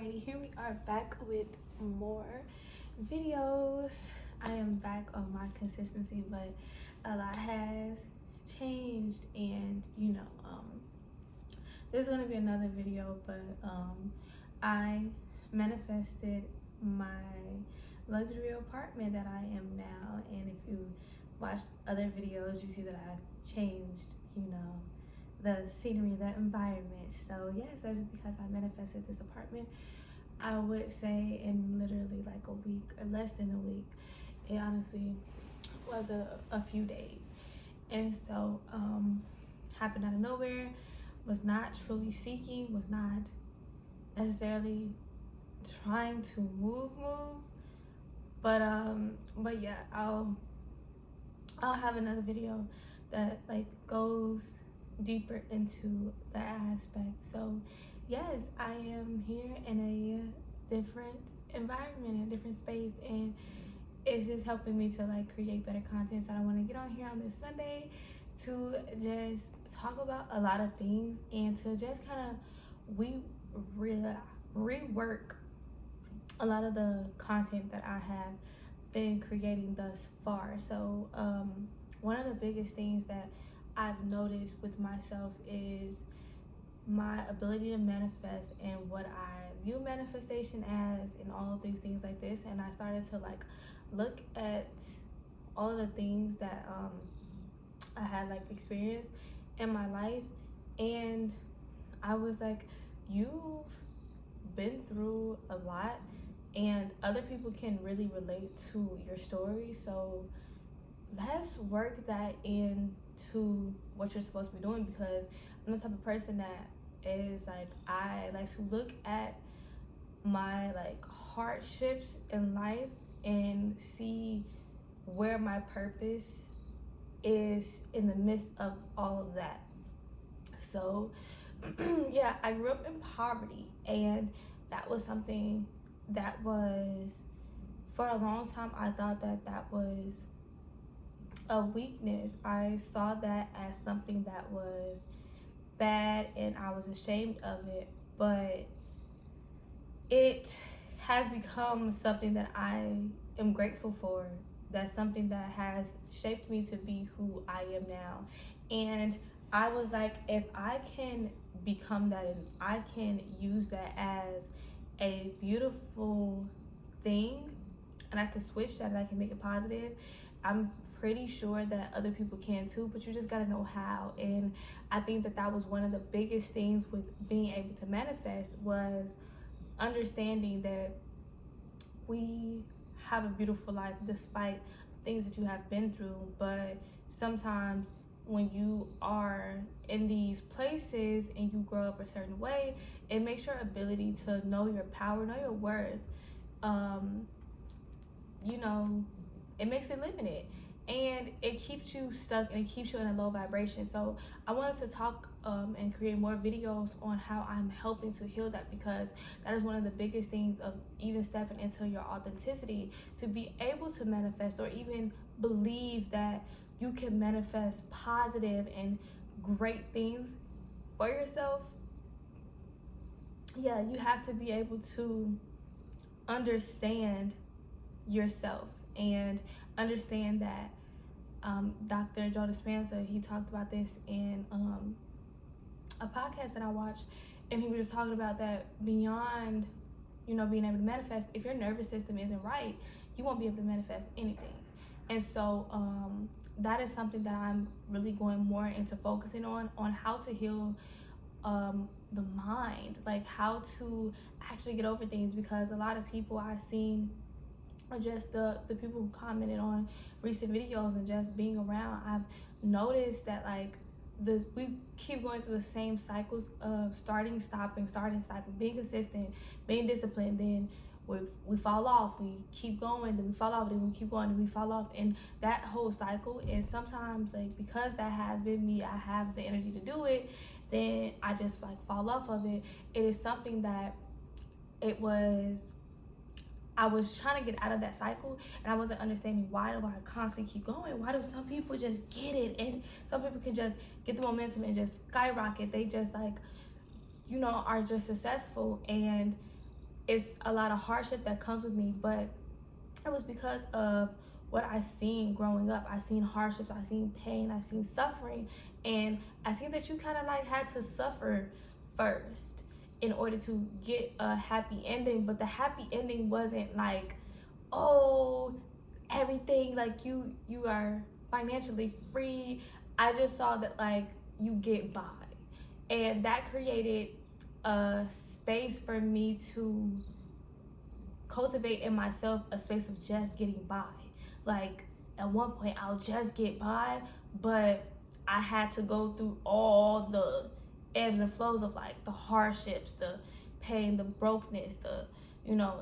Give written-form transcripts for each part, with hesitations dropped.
Alrighty, here we are back with more videos. I am back on my consistency, but a lot has changed, and there's gonna be another video, but I manifested my luxury apartment that I am now, and if you watch other videos, you see that I've changed, the scenery, the environment. So yes, that's because I manifested this apartment. I would say in literally like a week, or less than a week. It honestly was a few days. And so happened out of nowhere, was not truly seeking, was not necessarily trying to move, but yeah, I'll have another video that like goes deeper into that aspect. So yes, I am here in a different environment, a different space, and it's just helping me to like create better content. So I want to get on here on this Sunday to just talk about a lot of things and to just kind of rework a lot of the content that I have been creating thus far. So one of the biggest things that I've noticed with myself is my ability to manifest and what I view manifestation as, and all of these things like this. And I started to like look at all of the things that I had like experienced in my life, and I was like, you've been through a lot, and other people can really relate to your story. So let's work that into what you're supposed to be doing, because I'm the type of person that is like, I like to look at my like hardships in life and see where my purpose is in the midst of all of that. So yeah, I grew up in poverty, and that was something that was, for a long time, I thought that was a weakness. I saw that as something that was bad, and I was ashamed of it, but it has become something that I am grateful for. That's something that has shaped me to be who I am now. And I was like, if I can become that and I can use that as a beautiful thing, and I can switch that and I can make it positive, I'm pretty sure that other people can too, but you just gotta know how. And I think that was one of the biggest things with being able to manifest, was understanding that we have a beautiful life despite things that you have been through. But sometimes when you are in these places and you grow up a certain way, it makes your ability to know your power, know your worth, it makes it limited, and it keeps you stuck and it keeps you in a low vibration. So I wanted to talk and create more videos on how I'm helping to heal that, because that is one of the biggest things of even stepping into your authenticity, to be able to manifest, or even believe that you can manifest positive and great things for yourself. Yeah, you have to be able to understand yourself and understand that Dr. Joe Dispenza, he talked about this in a podcast that I watched, and he was just talking about that beyond being able to manifest, if your nervous system isn't right, you won't be able to manifest anything. And so that is something that I'm really going more into focusing on how to heal the mind, like how to actually get over things, because a lot of people I've seen, or just the people who commented on recent videos and just being around, I've noticed that like we keep going through the same cycles of starting, stopping, being consistent, being disciplined, then we fall off, we keep going, then we fall off, then we keep going, then we fall off, and that whole cycle. And sometimes, like, because that has been me, I have the energy to do it, then I just like fall off of it. It is something that I was trying to get out of that cycle, and I wasn't understanding, why do I constantly keep going? Why do some people just get it, and some people can just get the momentum and just skyrocket? They just like, are just successful. And it's a lot of hardship that comes with me, but it was because of what I seen growing up. I seen hardships, I seen pain, I seen suffering, and I seen that you kind of like had to suffer first in order to get a happy ending. But the happy ending wasn't like, oh, everything like you are financially free. I just saw that like you get by, and that created a space for me to cultivate in myself a space of just getting by. Like at one point I'll just get by, but I had to go through all the ebbs and flows of like the hardships, the pain, the brokenness, the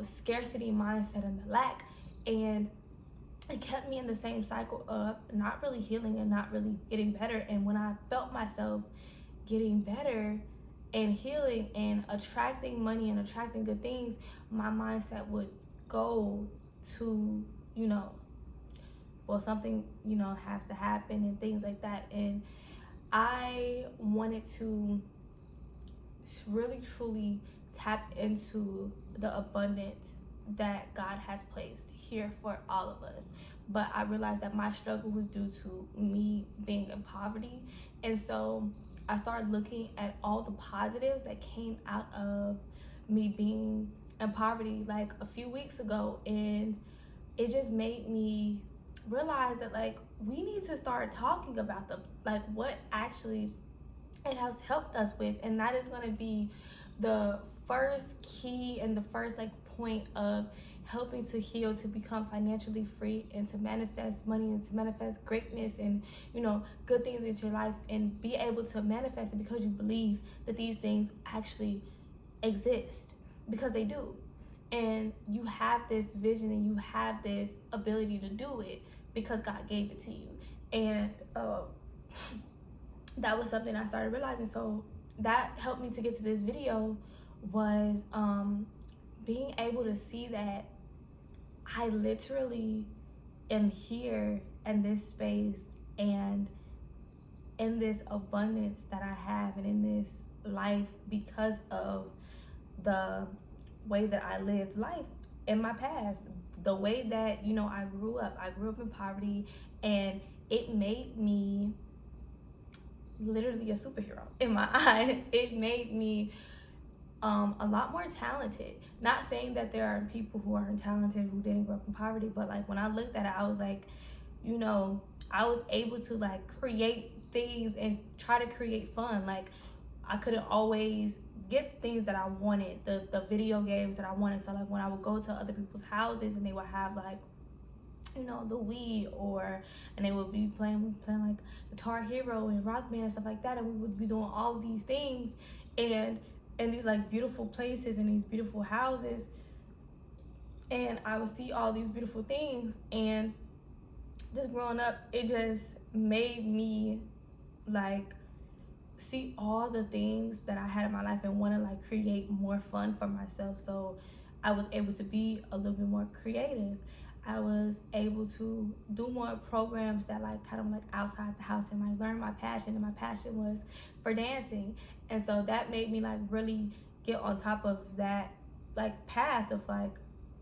scarcity mindset and the lack, and it kept me in the same cycle of not really healing and not really getting better. And when I felt myself getting better and healing and attracting money and attracting good things, my mindset would go to, something, has to happen and things like that. And I wanted to really, truly tap into the abundance that God has placed here for all of us. But I realized that my struggle was due to me being in poverty. And so I started looking at all the positives that came out of me being in poverty like a few weeks ago. And it just made me realize that like we need to start talking about what actually it has helped us with. And that is going to be the first key and the first point of helping to heal, to become financially free, and to manifest money, and to manifest greatness and good things into your life, and be able to manifest it because you believe that these things actually exist, because they do. And you have this vision and you have this ability to do it because God gave it to you. And that was something I started realizing. So that helped me to get to this video, was being able to see that I literally am here in this space and in this abundance that I have and in this life because of the way that I lived life in my past, the way that I grew up in poverty, and it made me literally a superhero in my eyes. It made me a lot more talented. Not saying that there are people who aren't talented who didn't grow up in poverty, but like when I looked at it, I was like, I was able to like create things and try to create fun. Like I couldn't always get things that I wanted, the video games that I wanted. So like when I would go to other people's houses and they would have like the Wii, and they would be playing like Guitar Hero and Rock Band and stuff like that, and we would be doing all of these things and in these like beautiful places and these beautiful houses, and I would see all these beautiful things. And just growing up, it just made me like see all the things that I had in my life and want to like create more fun for myself. So I was able to be a little bit more creative. I was able to do more programs that like kind of like outside the house, and I learned my passion, and my passion was for dancing. And so that made me like really get on top of that like path of like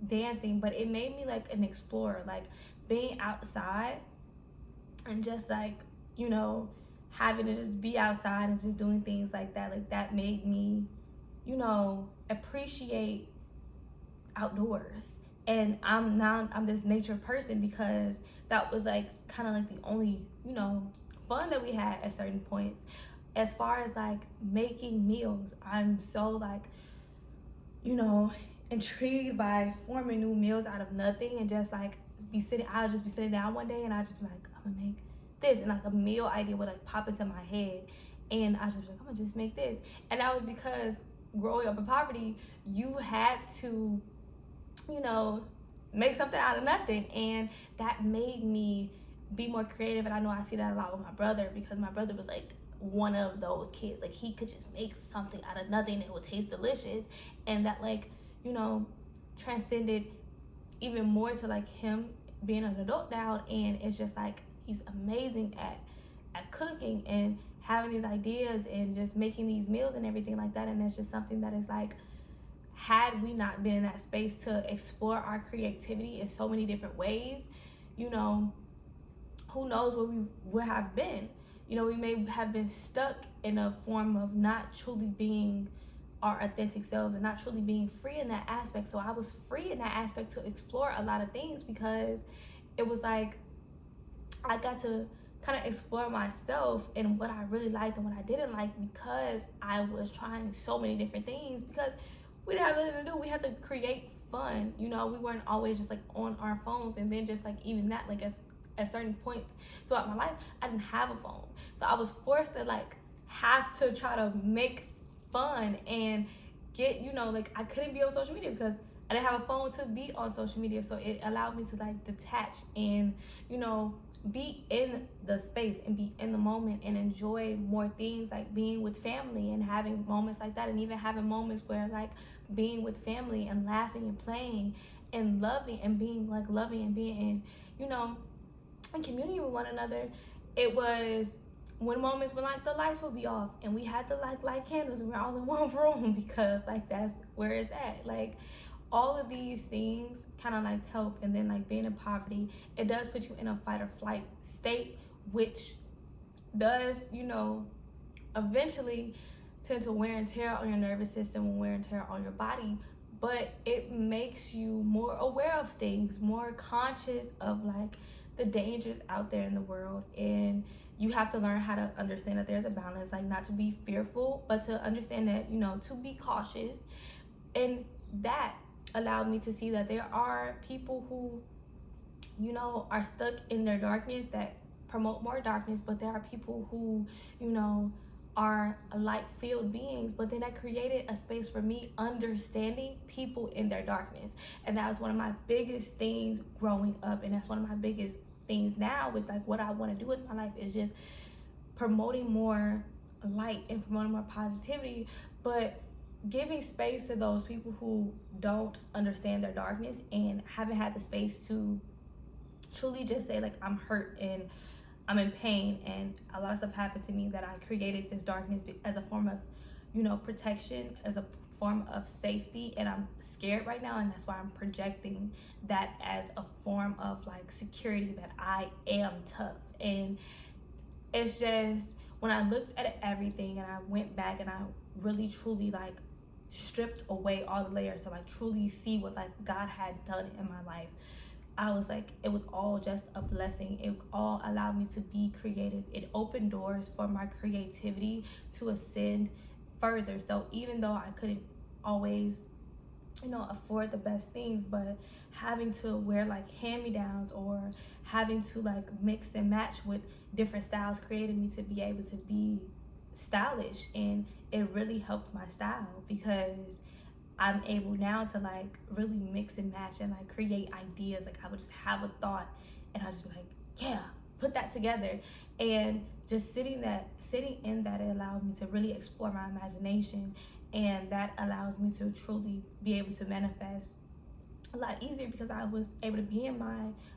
dancing. But it made me like an explorer, like being outside and just like having to just be outside and just doing things like that made me appreciate outdoors. And I'm this nature person because that was like kind of like the only fun that we had at certain points. As far as like making meals, I'm so like intrigued by forming new meals out of nothing, and just like I'll just be sitting down one day and I'll just be like, I'm gonna make this, and like a meal idea would like pop into my head, and I was just like, I'm gonna just make this. And that was because growing up in poverty, you had to make something out of nothing, and that made me be more creative. And I know I see that a lot with my brother, because my brother was like one of those kids, like he could just make something out of nothing that would taste delicious, and that like transcended even more to like him being an adult now. And it's just like he's amazing at cooking and having these ideas and just making these meals and everything like that. And it's just something that is like had we not been in that space to explore our creativity in so many different ways, you know, who knows where we would have been. You know, we may have been stuck in a form of not truly being our authentic selves and not truly being free in that aspect. So I was free in that aspect to explore a lot of things, because it was like I got to kind of explore myself and what I really liked and what I didn't like, because I was trying so many different things, because we didn't have nothing to do. We had to create fun. You know, we weren't always just like on our phones. And then just like even that, like at certain points throughout my life, I didn't have a phone. So I was forced to like have to try to make fun and get, you know, like I couldn't be on social media because I didn't have a phone to be on social media. So it allowed me to like detach and, you know, be in the space and be in the moment and enjoy more things, like being with family and having moments like that, and even having moments where like being with family and laughing and playing and loving and being like loving and being in, you know, in communion with one another. It was when moments when like the lights would be off and we had to like light candles and we're all in one room, because like that's where it's at. Like all of these things kind of like help. And then like being in poverty, it does put you in a fight or flight state, which does, you know, eventually tend to wear and tear on your nervous system and wear and tear on your body. But it makes you more aware of things, more conscious of like the dangers out there in the world. And you have to learn how to understand that there's a balance, like not to be fearful, but to understand that, you know, to be cautious. And that allowed me to see that there are people who, you know, are stuck in their darkness that promote more darkness, but there are people who, you know, are light-filled beings. But then that created a space for me understanding people in their darkness. And that was one of my biggest things growing up, and that's one of my biggest things now with like what I want to do with my life, is just promoting more light and promoting more positivity, but giving space to those people who don't understand their darkness and haven't had the space to truly just say like, I'm hurt and I'm in pain and a lot of stuff happened to me, that I created this darkness as a form of, you know, protection, as a form of safety, and I'm scared right now, and that's why I'm projecting that as a form of like security, that I am tough. And it's just, when I looked at everything and I went back and I really truly like stripped away all the layers to like truly see what like God had done in my life, I was like, it was all just a blessing. It all allowed me to be creative. It opened doors for my creativity to ascend further. So even though I couldn't always, you know, afford the best things, but having to wear like hand-me-downs or having to like mix and match with different styles created me to be able to be stylish. And it really helped my style, because I'm able now to like really mix and match and like create ideas. Like I would just have a thought and I just be like, yeah, put that together. And just sitting in that, it allowed me to really explore my imagination, and that allows me to truly be able to manifest a lot easier, because I was able to be in my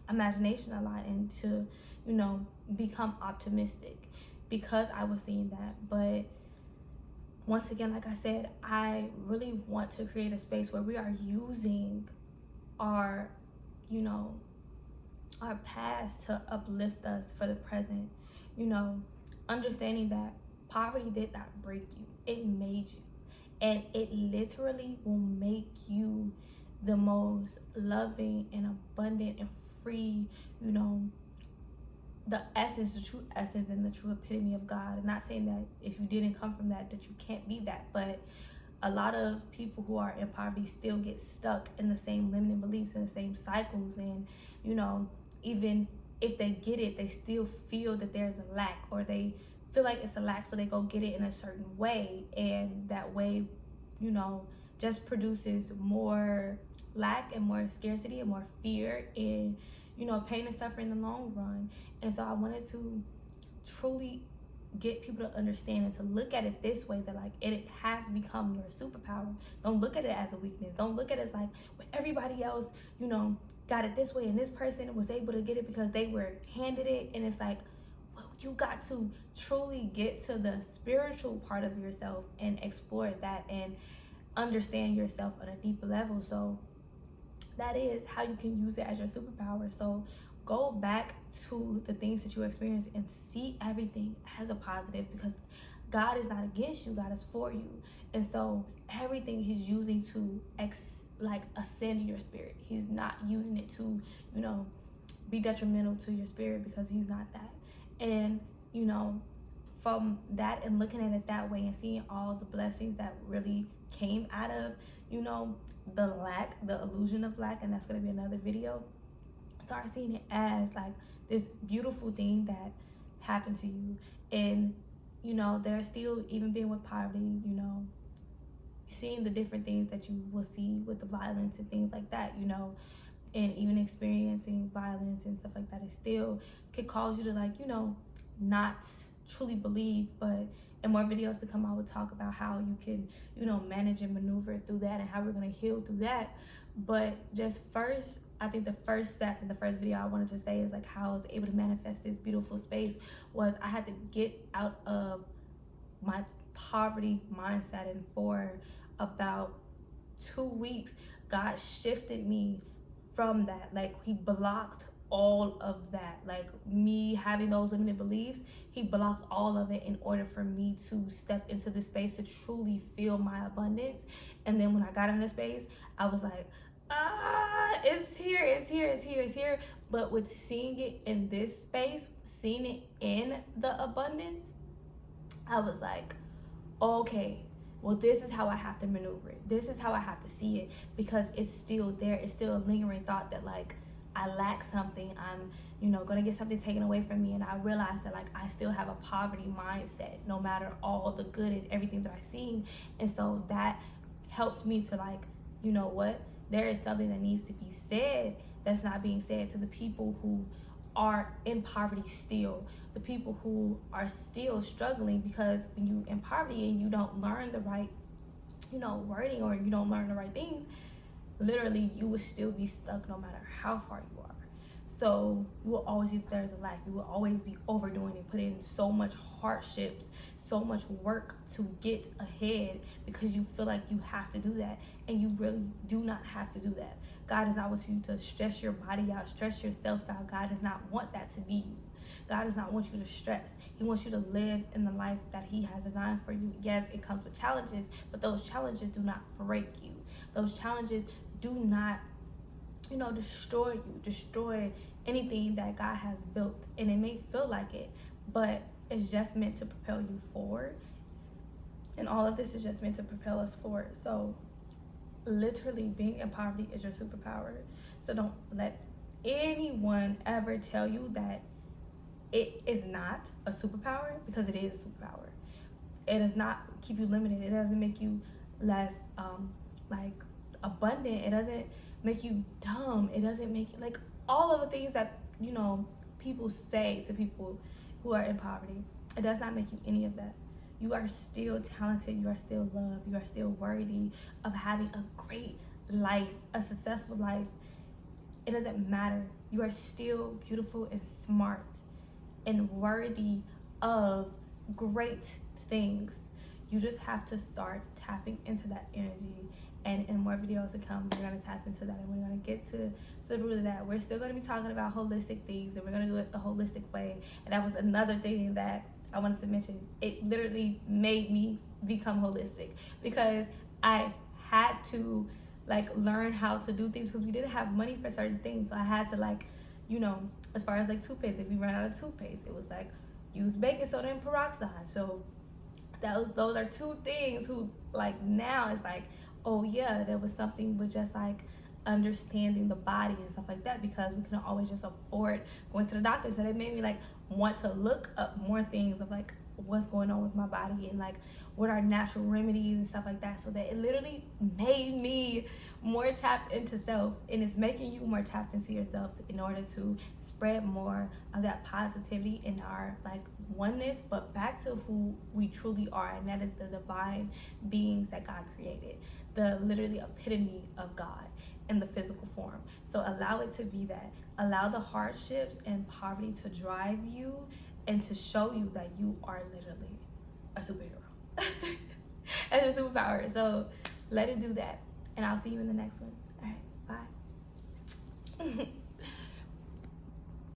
imagination a lot and to, you know, become optimistic because I was seeing that. But once again, like I said, I really want to create a space where we are using our, you know, our past to uplift us for the present. You know, understanding that poverty did not break you, it made you. And it literally will make you the most loving and abundant and free, you know, the essence, the true essence and the true epitome of God. I'm not saying that if you didn't come from that you can't be that, but a lot of people who are in poverty still get stuck in the same limiting beliefs and the same cycles. And, you know, even if they get it, they still feel that there's a lack, or they feel like it's a lack, so they go get it in a certain way. And that way, you know, just produces more lack and more scarcity and more fear and, you know, pain and suffering in the long run. And so I wanted to truly get people to understand and to look at it this way, that like it has become your superpower. Don't look at it as a weakness. Don't look at it as like, well, everybody else, you know, got it this way and this person was able to get it because they were handed it. And it's like, well, you got to truly get to the spiritual part of yourself and explore that. And understand yourself on a deeper level. So that is how you can use it as your superpower. So go back to the things that you experience and see everything as a positive, because God is not against you, God is for you. And so everything he's using to ascend your spirit. He's not using it to, be detrimental to your spirit, because he's not that. And, from that and looking at it that way and seeing all the blessings that really came out of, the lack, the illusion of lack, and that's going to be another video. Start seeing it as like this beautiful thing that happened to you. And there's still, even being with poverty, seeing the different things that you will see with the violence and things like that, and even experiencing violence and stuff like that, it still could cause you to not truly believe. But in more videos to come, I would talk about how you can manage and maneuver through that, and how we're going to heal through that. But just first, I think the first step in the first video I wanted to say is how I was able to manifest this beautiful space was I had to get out of my poverty mindset. And for about 2 weeks, God shifted me from that. He blocked all of that, me having those limited beliefs. He blocked all of it in order for me to step into the space to truly feel my abundance. And then when I got in the space, I was like, it's here, it's here, it's here, it's here. But with seeing it in this space, seeing it in the abundance, I was like, okay, well, this is how I have to maneuver it. This is how I have to see it, because it's still there. It's still a lingering thought that I lack something. I'm, gonna get something taken away from me. And I realized that I still have a poverty mindset, no matter all the good and everything that I've seen. And so that helped me to you know what? There is something that needs to be said that's not being said to the people who are in poverty still, the people who are still struggling. Because when you in poverty and you don't learn the right, wording, or you don't learn the right things, literally you will still be stuck no matter how far you are. So you will always, if there's a lack, you will always be overdoing and putting in so much hardships, so much work to get ahead, because you feel like you have to do that. And you really do not have to do that. God does not want you to stress your body out, stress yourself out. God does not want that to be you. God does not want you to stress. He wants you to live in the life that he has designed for you. Yes, it comes with challenges, but those challenges do not break you. Those challenges do not, destroy anything that God has built. And it may feel like it, but it's just meant to propel you forward. And all of this is just meant to propel us forward. So literally being in poverty is your superpower. So don't let anyone ever tell you that it is not a superpower, because it is a superpower. It does not keep you limited. It doesn't make you less abundant. It doesn't make you dumb. It doesn't make you all of the things that people say to people who are in poverty. It does not make you any of that. You are still talented. You are still loved. You are still worthy of having a great life, a successful life. It doesn't matter. You are still beautiful and smart and worthy of great things. You just have to start tapping into that energy. And in more videos to come, we're going to tap into that, and we're going to get to the root of that. We're still going to be talking about holistic things, and we're going to do it the holistic way. And that was another thing that I wanted to mention. It literally made me become holistic, because I had to learn how to do things, because we didn't have money for certain things. So I had to as far as toothpaste, if we ran out of toothpaste, it was use baking soda and peroxide. So those are two things who now it's oh yeah, there was something with just understanding the body and stuff like that, because we couldn't always just afford going to the doctor. So they made me want to look up more things of what's going on with my body, and what are natural remedies and stuff like that. So that it literally made me more tapped into self, and it's making you more tapped into yourself in order to spread more of that positivity in our oneness, but back to who we truly are, and that is the divine beings that God created, the literally epitome of God in the physical form. So allow it to be that. Allow the hardships and poverty to drive you and to show you that you are literally a superhero. That's your superpower. So let it do that. And I'll see you in the next one. All right, bye.